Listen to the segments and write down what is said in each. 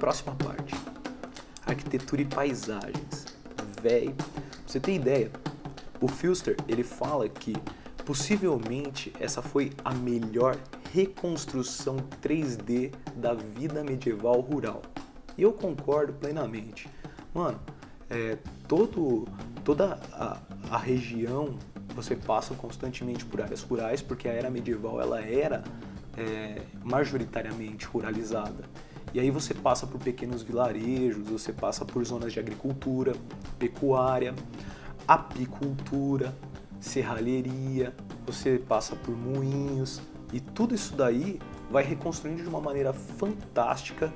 Próxima parte. Arquitetura e paisagens. Véi, pra você ter ideia, o Filster, ele fala que possivelmente essa foi a melhor reconstrução 3D da vida medieval rural. E eu concordo plenamente. Mano, toda a região, você passa constantemente por áreas rurais, porque a era medieval ela era majoritariamente ruralizada. E aí você passa por pequenos vilarejos, você passa por zonas de agricultura, pecuária, apicultura, serralheria, você passa por moinhos, e tudo isso daí vai reconstruindo de uma maneira fantástica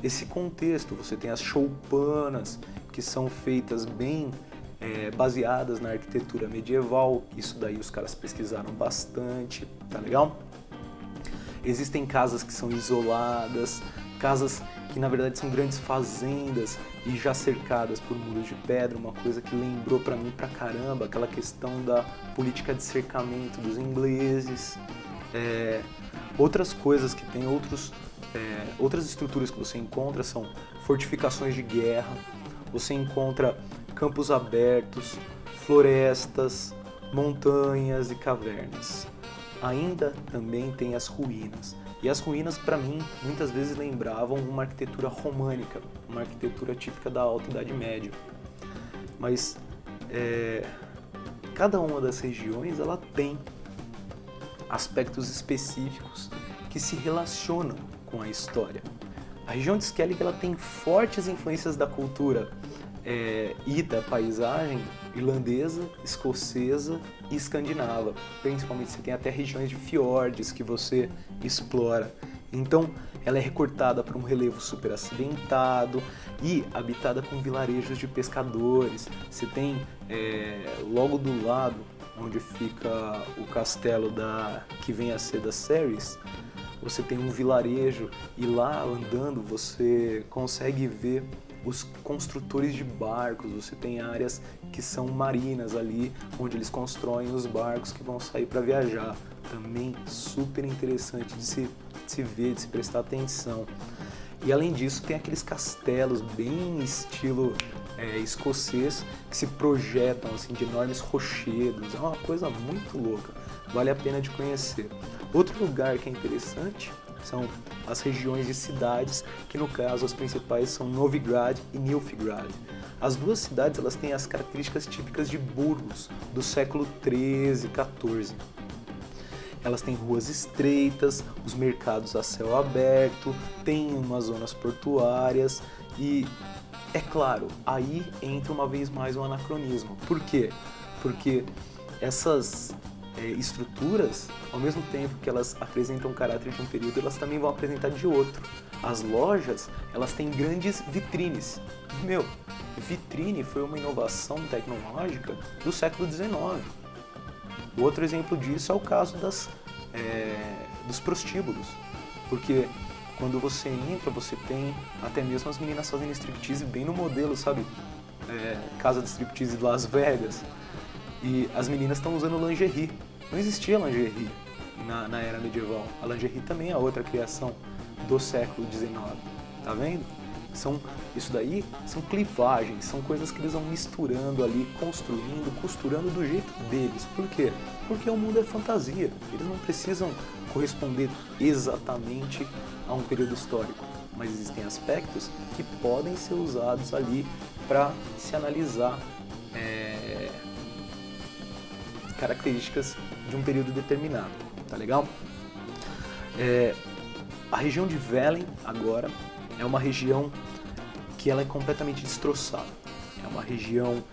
esse contexto. Você tem as choupanas, que são feitas bem baseadas na arquitetura medieval, isso daí os caras pesquisaram bastante, tá legal? Existem casas que são isoladas, casas que na verdade são grandes fazendas e já cercadas por muros de pedra, uma coisa que lembrou pra mim pra caramba aquela questão da política de cercamento dos ingleses. Outras coisas que tem, outras estruturas que você encontra são fortificações de guerra, você encontra campos abertos, florestas, montanhas e cavernas. Ainda também tem as ruínas. E as ruínas, para mim, muitas vezes lembravam uma arquitetura românica, uma arquitetura típica da Alta Idade Média. Mas cada uma das regiões ela tem aspectos específicos que se relacionam com a história. A região de Skellig ela tem fortes influências da cultura e da paisagem irlandesa, escocesa e escandinava. Principalmente você tem até regiões de fiordes que você explora. Então ela é recortada por um relevo super acidentado e habitada com vilarejos de pescadores. Você tem logo do lado, onde fica o castelo que vem a ser da Cerys, você tem um vilarejo e lá andando você consegue ver os construtores de barcos, você tem áreas que são marinas ali, onde eles constroem os barcos que vão sair para viajar. Também super interessante de se ver, de se prestar atenção. E além disso tem aqueles castelos bem estilo escocês que se projetam assim, de enormes rochedos, é uma coisa muito louca, vale a pena de conhecer. Outro lugar que é interessante são as regiões de cidades, que no caso as principais são Novigrad e Nilfgaard. As duas cidades elas têm as características típicas de burgos do século 13 e 14. Elas têm ruas estreitas, os mercados a céu aberto, tem umas zonas portuárias e, é claro, aí entra uma vez mais um anacronismo. Por quê? Porque essas estruturas, ao mesmo tempo que elas apresentam o caráter de um período, elas também vão apresentar de outro. As lojas, elas têm grandes vitrines. Vitrine foi uma inovação tecnológica do século XIX. Outro exemplo disso é o caso dos prostíbulos, porque quando você entra, você tem até mesmo as meninas fazendo striptease bem no modelo, sabe? Casa de striptease de Las Vegas. E as meninas estão usando lingerie. Não existia lingerie na era medieval. A lingerie também é outra criação do século XIX. Tá vendo? Isso daí são clivagens, são coisas que eles vão misturando ali, construindo, costurando do jeito deles. Por quê? Porque o mundo é fantasia. Eles não precisam corresponder exatamente a um período histórico. Mas existem aspectos que podem ser usados ali para se analisar características de um período determinado, tá legal? A região de Velen, agora, é uma região que ela é completamente destroçada. É uma região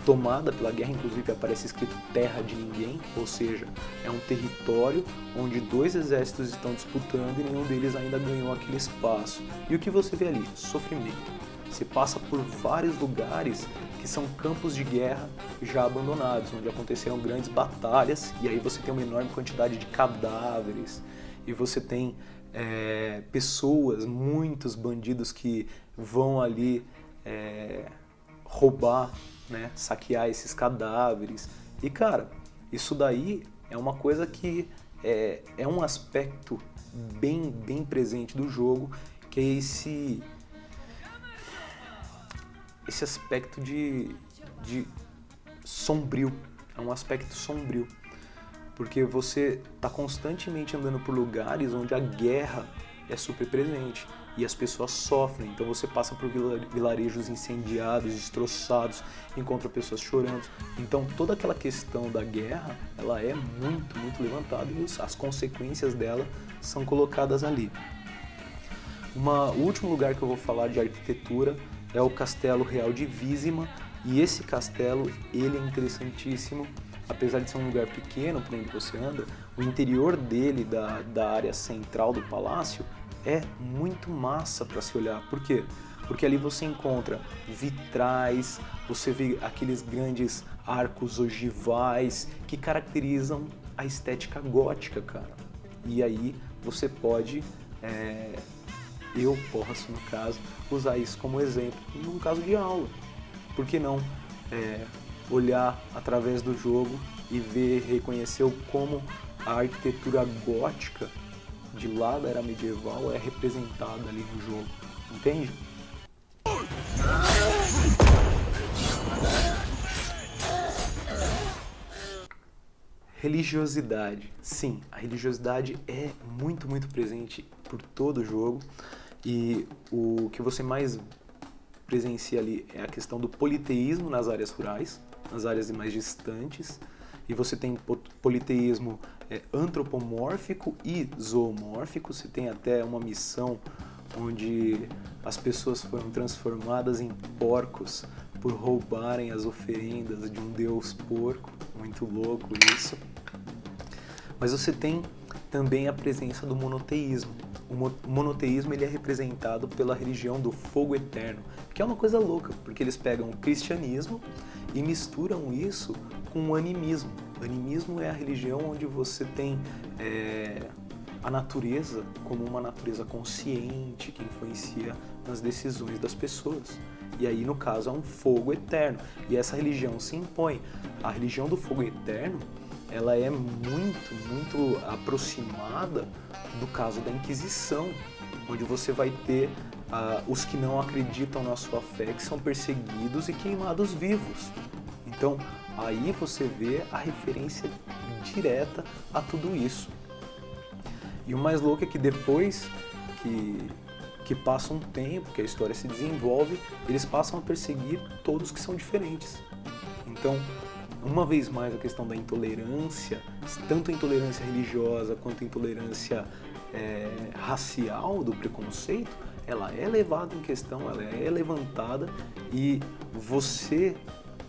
tomada pela guerra, inclusive aparece escrito Terra de Ninguém, ou seja, é um território onde dois exércitos estão disputando e nenhum deles ainda ganhou aquele espaço. E o que você vê ali? Sofrimento. Você passa por vários lugares que são campos de guerra já abandonados, onde aconteceram grandes batalhas, e aí você tem uma enorme quantidade de cadáveres, e você tem pessoas, muitos bandidos que vão ali roubar, né, saquear esses cadáveres. E cara, isso daí é uma coisa que é um aspecto bem presente do jogo que é esse aspecto de sombrio, é um aspecto sombrio, porque você está constantemente andando por lugares onde a guerra é super presente e as pessoas sofrem. Então você passa por vilarejos incendiados, destroçados, encontra pessoas chorando. Então toda aquela questão da guerra, ela é muito, muito levantada e as consequências dela são colocadas ali. O último lugar que eu vou falar de arquitetura é o Castelo Real de Vizima, e esse castelo, ele é interessantíssimo. Apesar de ser um lugar pequeno por onde você anda, o interior dele, da área central do palácio, é muito massa para se olhar. Por quê? Porque ali você encontra vitrais, você vê aqueles grandes arcos ogivais que caracterizam a estética gótica, cara. E aí você pode, eu posso, no caso, usar isso como exemplo num caso de aula. Por que não olhar através do jogo e ver, reconhecer como a arquitetura gótica de lá da era medieval é representada ali no jogo, entende? Religiosidade. Sim, a religiosidade é muito, muito presente por todo o jogo, e o que você mais presencia ali é a questão do politeísmo nas áreas rurais, nas áreas mais distantes, e você tem politeísmo antropomórfico e zoomórfico. Você tem até uma missão onde as pessoas foram transformadas em porcos por roubarem as oferendas de um deus porco. Muito louco isso. Mas você tem também a presença do monoteísmo. O monoteísmo, ele é representado pela religião do fogo eterno, que é uma coisa louca, porque eles pegam o cristianismo e misturam isso com o animismo. O animismo é a religião onde você tem a natureza como uma natureza consciente que influencia nas decisões das pessoas. E aí, no caso, é um fogo eterno. E essa religião se impõe. A religião do fogo eterno, ela é muito, muito aproximada do caso da Inquisição, onde você vai ter os que não acreditam na sua fé, que são perseguidos e queimados vivos. Então, aí você vê a referência direta a tudo isso. E o mais louco é que depois que passa um tempo, que a história se desenvolve, eles passam a perseguir todos que são diferentes. Então, uma vez mais, a questão da intolerância, tanto a intolerância religiosa quanto a intolerância racial, do preconceito, ela é levada em questão, ela é levantada, e você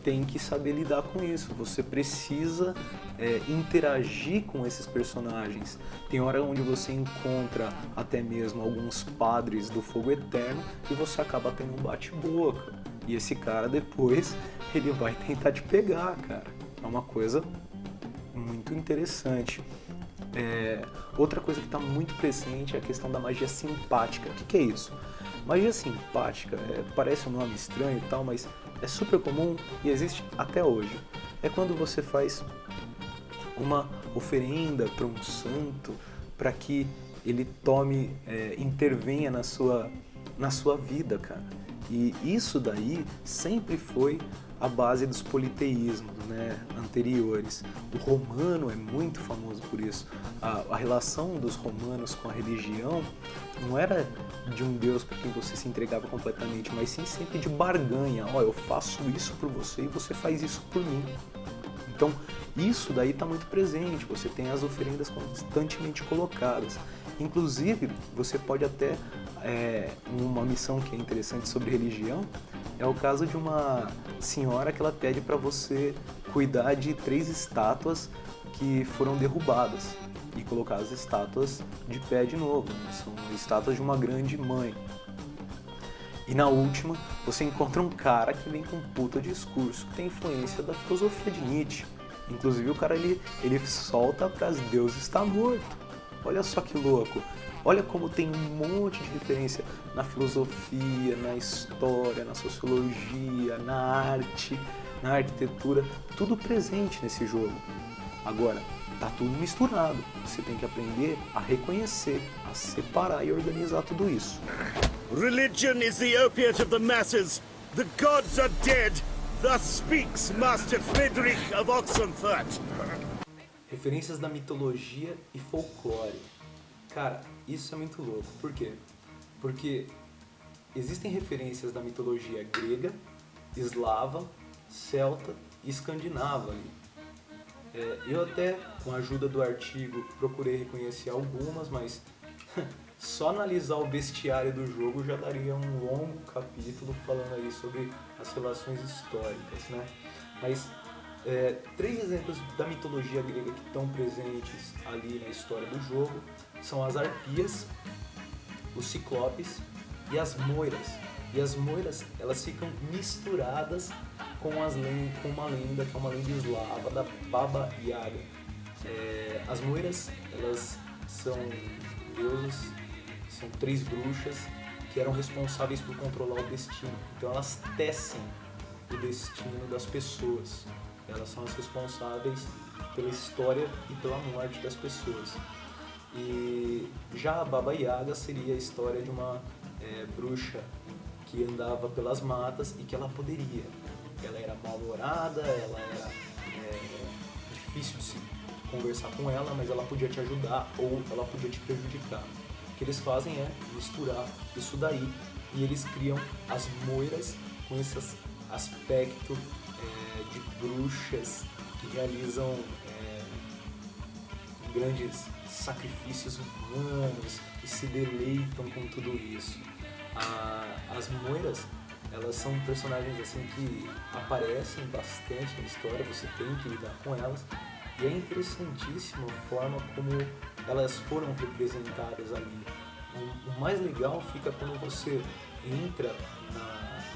tem que saber lidar com isso. Você precisa interagir com esses personagens. Tem hora onde você encontra até mesmo alguns padres do fogo eterno e você acaba tendo um bate-boca. E esse cara depois, ele vai tentar te pegar, cara. É uma coisa muito interessante. Outra coisa que está muito presente é a questão da magia simpática. O que é isso? Magia simpática, parece um nome estranho e tal, mas é super comum e existe até hoje. É quando você faz uma oferenda para um santo, para que ele intervenha na sua vida, cara. E isso daí sempre foi a base dos politeísmos, né, anteriores. O romano é muito famoso por isso. A relação dos romanos com a religião não era de um deus para quem você se entregava completamente, mas sim sempre de barganha. Eu faço isso por você e você faz isso por mim. Então, isso daí está muito presente. Você tem as oferendas constantemente colocadas. Inclusive, você pode até... uma missão que é interessante sobre religião é o caso de uma senhora que ela pede para você cuidar de 3 estátuas que foram derrubadas e colocar as estátuas de pé de novo, né? São estátuas de uma grande mãe. E na última, você encontra um cara que vem com um puta discurso que tem influência da filosofia de Nietzsche. Inclusive o cara ele solta a frase: Deus está morto. Olha só que louco. Olha como tem um monte de referência na filosofia, na história, na sociologia, na arte, na arquitetura, tudo presente nesse jogo. Agora, tá tudo misturado. Você tem que aprender a reconhecer, a separar e organizar tudo isso. Religion is the opiate of the masses. The gods are dead. Thus speaks Master Friedrich of Oxenfurt. Referências da mitologia e folclore. Cara, isso é muito louco. Por quê? Porque existem referências da mitologia grega, eslava, celta e escandinava ali. Eu até, com a ajuda do artigo, procurei reconhecer algumas, mas só analisar o bestiário do jogo já daria um longo capítulo falando aí sobre as relações históricas, né? Mas 3 exemplos da mitologia grega que estão presentes ali na história do jogo são as arpias, os ciclopes e as moiras. E as moiras, elas ficam misturadas com uma lenda que é uma lenda eslava da Baba Yaga. As moiras, elas são deusas, são 3 bruxas que eram responsáveis por controlar o destino. Então elas tecem o destino das pessoas. Elas são as responsáveis pela história e pela morte das pessoas. E já a Baba Yaga seria a história de uma bruxa que andava pelas matas e que ela poderia. Ela era mal-humorada, ela era difícil de se conversar com ela, mas ela podia te ajudar ou ela podia te prejudicar. O que eles fazem é misturar isso daí e eles criam as moiras com esse aspecto de bruxas que realizam grandes sacrifícios humanos e se deleitam com tudo isso. As moiras, elas são personagens assim que aparecem bastante na história, você tem que lidar com elas, e é interessantíssima a forma como elas foram representadas ali. O mais legal fica quando você entra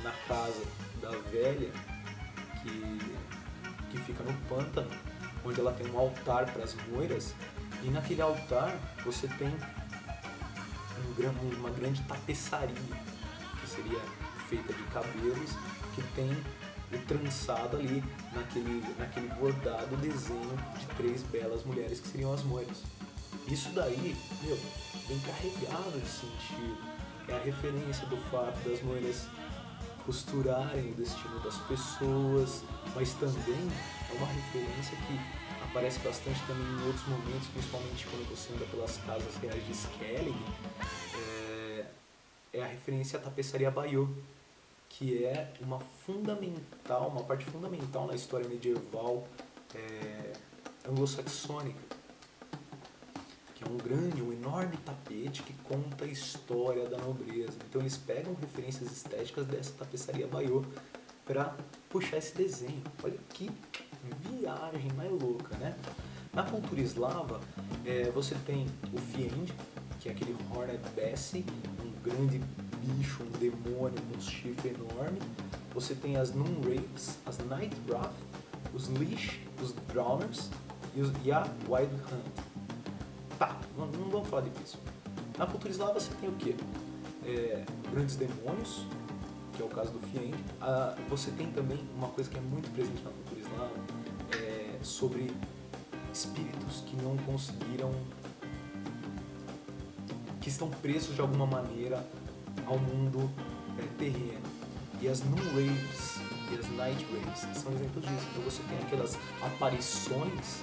na casa da velha, que fica no pântano, onde ela tem um altar para as moiras, e naquele altar você tem uma grande tapeçaria, que seria feita de cabelos, que tem o trançado ali, naquele bordado desenho de 3 belas mulheres que seriam as moiras. Isso daí, vem carregado de sentido. É a referência do fato das moiras costurarem o destino das pessoas, mas também é uma referência que aparece bastante também em outros momentos, principalmente quando você anda pelas casas reais de Skellig. É a referência à tapeçaria Bayeux, que é uma parte fundamental na história medieval anglo-saxônica, que é um enorme tapete que conta a história da nobreza. Então eles pegam referências estéticas dessa tapeçaria Bayeux para puxar esse desenho. Olha que viagem mais louca, né? Na cultura eslava, você tem o Fiend, que é aquele Hornet Bessie, um grande bicho, um demônio com um chifre enorme. Você tem as Noonwraiths, as Night Wrath, os Leash, os Drowners e a Wild Hunt. Tá, não vamos falar difícil. Na cultura eslava você tem o quê? Grandes demônios, que é o caso do Fiend. Você tem também uma coisa que é muito presente na cultura eslava, sobre espíritos que não conseguiram, que estão presos de alguma maneira ao mundo terreno. E as Noonwraiths e as Nightwraiths são exemplos disso. Então você tem aquelas aparições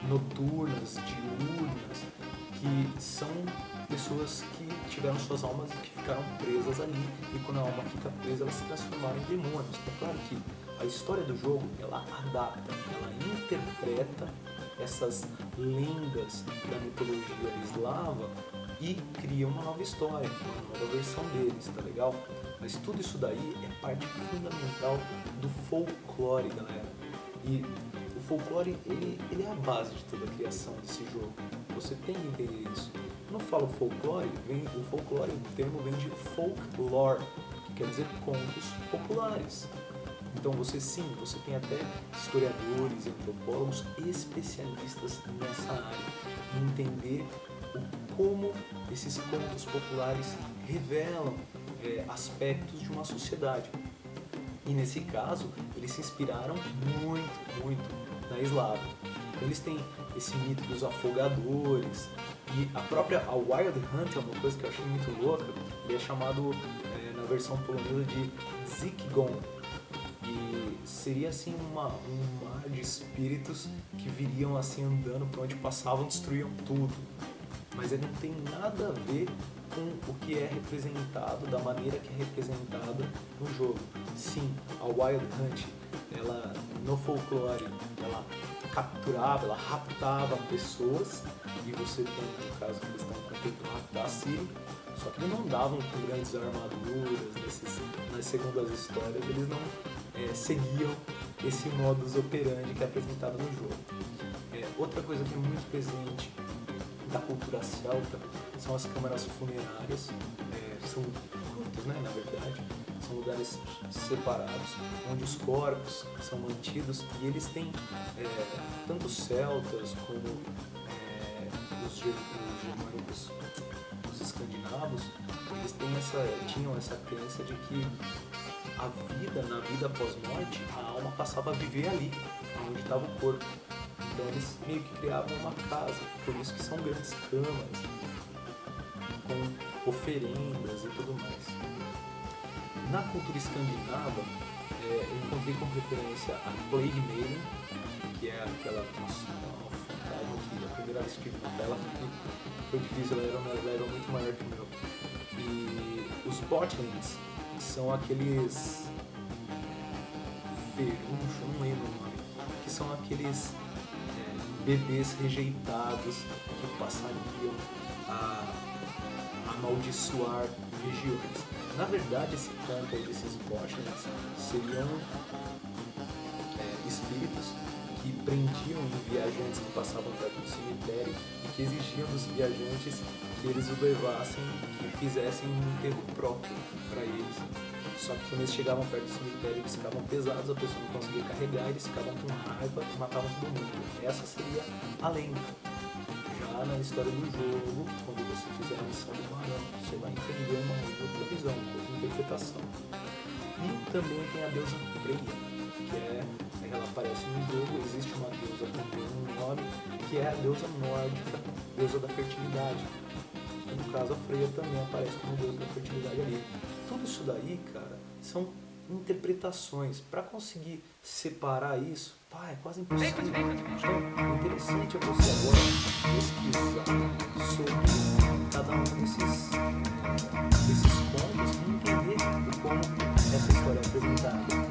noturnas, diurnas, que são pessoas que tiveram suas almas e que ficaram presas ali, e quando a alma fica presa, elas se transformaram em demônios. É claro que a história do jogo, ela adapta, ela interpreta essas lendas da mitologia eslava e cria uma nova história, uma nova versão deles, tá legal? Mas tudo isso daí é parte fundamental do folclore, galera. E o folclore, ele é a base de toda a criação desse jogo. Você tem que entender isso. Quando eu falo folclore, o termo vem de folklore, que quer dizer contos populares. Então você tem até historiadores, antropólogos especialistas nessa área, em entender como esses contos populares revelam aspectos de uma sociedade. E nesse caso, eles se inspiraram muito na eslava. Então eles têm esse mito dos afogadores, e a Wild Hunt é uma coisa que eu achei muito louca, ele é chamado na versão polonesa de Zikgon, e seria assim um mar de espíritos que viriam assim andando por onde passavam, destruíam tudo, mas ele não tem nada a ver com o que é representado, da maneira que é representada no jogo. Sim, a Wild Hunt, ela no folclore, ela capturava, ela raptava pessoas, e você tem, no caso, que eles estão tentando raptar a Ciri, só que eles não davam com grandes armaduras, nas segundas histórias, eles não seguiam esse modus operandi que é apresentado no jogo. Outra coisa que é muito presente da cultura celta são as câmaras funerárias, são cultos, né, na verdade, são lugares separados, onde os corpos são mantidos, e eles têm, tanto os celtas como os germânicos, os escandinavos, eles tinham essa crença de que na vida pós-morte, a alma passava a viver ali, onde estava o corpo. Então eles meio que criavam uma casa, por isso que são grandes câmaras, com oferendas e tudo mais. Na cultura escandinava, eu encontrei como referência a Plague Maiden, que é aquela fantasma que a primeira vez que tive na tela foi difícil, ela era um level muito maior que o meu. E os Botlings, que são aqueles ferunchos, não lembro o nome, que são aqueles bebês rejeitados que passariam a amaldiçoar regiões. Na verdade, esse canto aí desses Botlings seriam espíritos que prendiam viajantes que passavam perto do cemitério e que exigiam dos viajantes que eles o levassem, que fizessem um enterro próprio para eles. Só que quando eles chegavam perto do cemitério, eles ficavam pesados, a pessoa não conseguia carregar, eles ficavam com raiva e matavam todo mundo. Essa seria a lenda. Já na história do jogo, quando você fizer a missão do barão, você vai entender uma outra visão, uma outra interpretação. E também tem a deusa Freya, que ela aparece no jogo, existe uma deusa com o mesmo nome, que é a deusa nórdica, deusa da fertilidade. E no caso a Freya também aparece como deusa da fertilidade ali. Tudo isso daí, cara, são interpretações. Para conseguir separar isso, é quase impossível. Então, o interessante é você agora pesquisar sobre cada um desses contos e entender como essa história é apresentada.